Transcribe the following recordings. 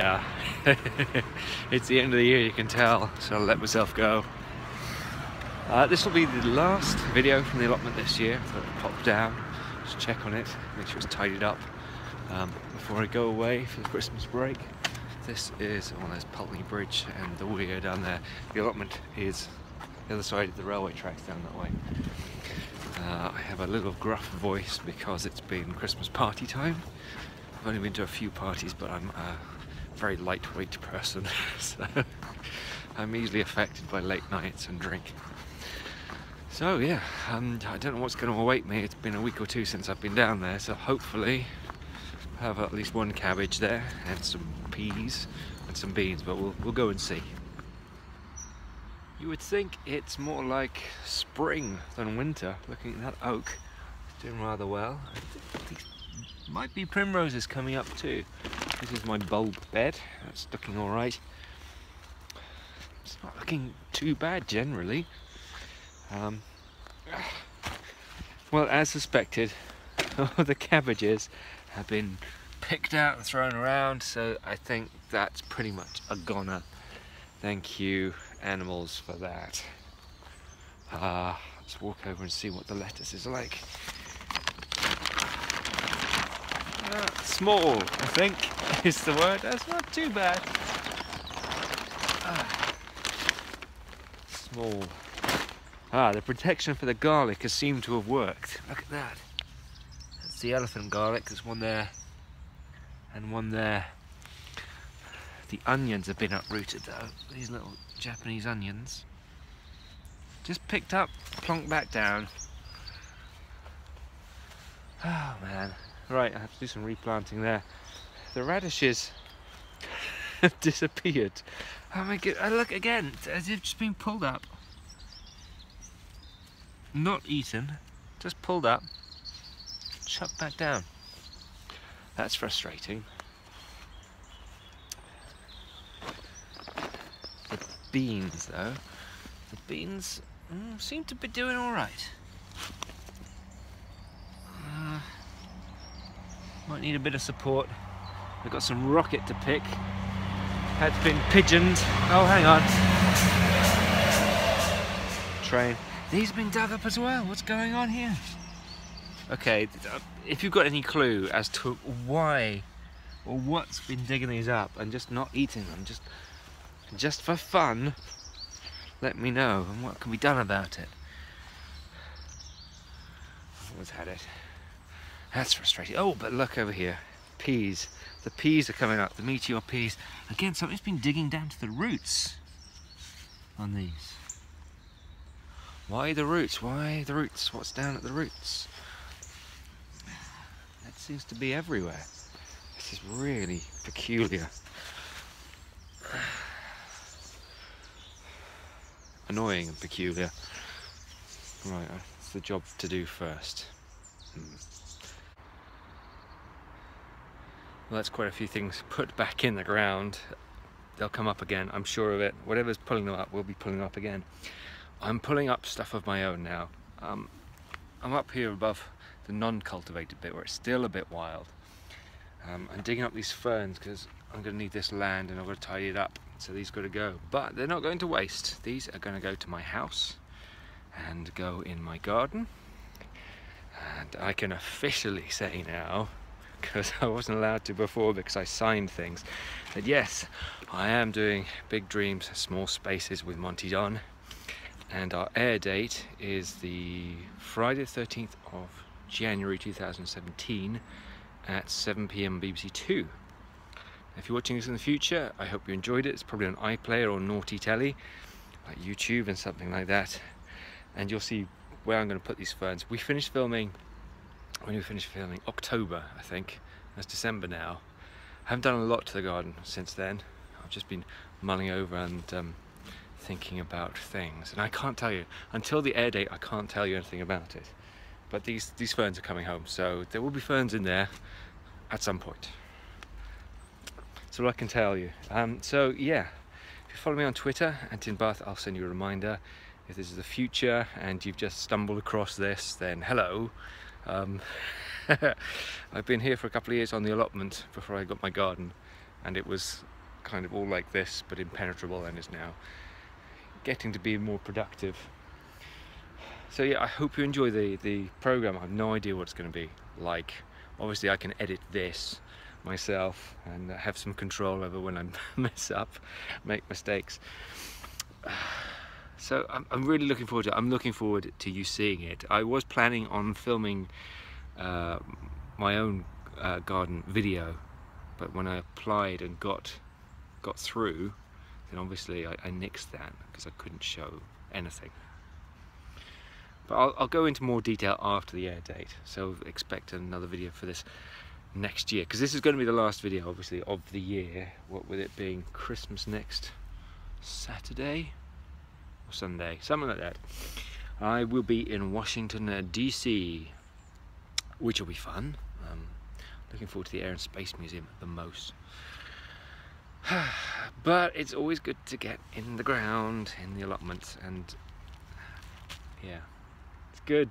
Yeah, it's the end of the year, you can tell, so I'll let myself go. This will be the last video from the allotment this year. So I'll pop down, just check on it, make sure it's tidied up before I go away for the Christmas break. This is, well, there's Pulteney Bridge and the weir down there. The allotment is the other side of the railway tracks down that way. I have a little gruff voice because it's been Christmas party time. I've only been to a few parties, but I'm a very lightweight person, so I'm easily affected by late nights and drink. So yeah, I don't know what's going to await me. It's been a week or two since I've been down there, so hopefully I have at least one cabbage there and some peas and some beans, but we'll go and see. You would think it's more like spring than winter. Looking at that oak, it's doing rather well. I think might be primroses coming up too. This is my bulb bed. That's looking all right. It's not looking too bad generally. Well, as suspected, all the cabbages have been picked out and thrown around, so I think that's pretty much a goner. Thank you, animals, for that. Let's walk over and see what the lettuce is like. Small, I think, is the word. That's not too bad. Small. The protection for the garlic has seemed to have worked. Look at that. That's the elephant garlic. There's one there and one there. The onions have been uprooted though. These little Japanese onions. Just picked up, plonked back down. Oh man. Right, I have to do some replanting there. The radishes have disappeared. Oh my god, look again, as if just been pulled up. Not eaten, just pulled up, chucked back down. That's frustrating. The beans though, the beans seem to be doing alright. Might need a bit of support. I've got some rocket to pick. That's been pigeoned. Oh, hang on. Train. These have been dug up as well. What's going on here? Okay, if you've got any clue as to why or what's been digging these up and just not eating them, just for fun, let me know and what can be done about it. I've always had it. That's frustrating. Oh, but look over here. Peas. The peas are coming up. The meteor peas. Again, something's been digging down to the roots on these. Why the roots? Why the roots? What's down at the roots? That seems to be everywhere. This is really peculiar. Annoying and peculiar. Right, that's the job to do first. Well, that's quite a few things put back in the ground. They'll come up again, I'm sure of it. Whatever's pulling them up will be pulling them up again. I'm pulling up stuff of my own now. I'm up here above the non-cultivated bit where it's still a bit wild. I'm digging up these ferns because I'm going to need this land and I've got to tidy it up. So these got to go. But they're not going to waste. These are going to go to my house and go in my garden. And I can officially say now, because I wasn't allowed to before because I signed things, that yes, I am doing Big Dreams, Small Spaces with Monty Don, and our air date is the Friday the 13th of January 2017 at 7 PM BBC 2. If you're watching this in the future, I hope you enjoyed it. It's probably on iPlayer or Naughty Telly, like YouTube and something like that, and you'll see where I'm going to put these ferns. We finished filming when we finished filming October, I think. That's December now. I haven't done a lot to the garden since then. I've just been mulling over and thinking about things, and I can't tell you until the air date. I can't tell you anything about it. But these ferns are coming home, so there will be ferns in there at some point. That's all I can tell you. So yeah, if you follow me on Twitter @tinbath, I'll send you a reminder. If this is the future and you've just stumbled across this, then hello. I've been here for a couple of years on the allotment before I got my garden, and it was kind of all like this but impenetrable, and is now getting to be more productive. So yeah, I hope you enjoy the program. I have no idea what it's going to be like. Obviously I can edit this myself and have some control over when I mess up, make mistakes. So I'm really looking forward to it. I'm looking forward to you seeing it. I was planning on filming my own garden video, but when I applied and got through, then obviously I nixed that because I couldn't show anything. But I'll go into more detail after the air date, so expect another video for this next year, because this is going to be the last video obviously of the year, what with it being Christmas next Saturday or Sunday, something like that. I will be in Washington DC, which will be fun. Looking forward to the Air and Space Museum the most. But it's always good to get in the ground, in the allotment, and yeah, it's good.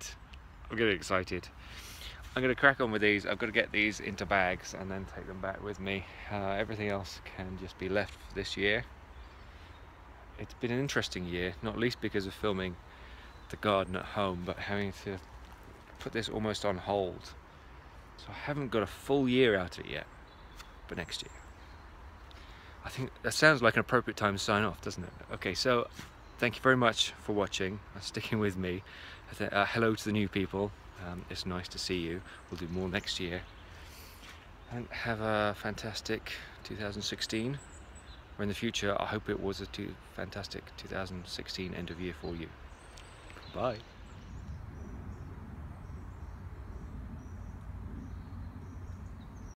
I'm getting excited. I'm going to crack on with these. I've got to get these into bags and then take them back with me. Everything else can just be left for this year. It's been an interesting year, not least because of filming the garden at home, but having to put this almost on hold. So I haven't got a full year out of it yet, but next year. I think that sounds like an appropriate time to sign off, doesn't it? Okay, so thank you very much for watching and sticking with me. Hello to the new people. It's nice to see you. We'll do more next year. And have a fantastic 2016. Or in the future, I hope it was a fantastic 2016 end of year for you. Bye.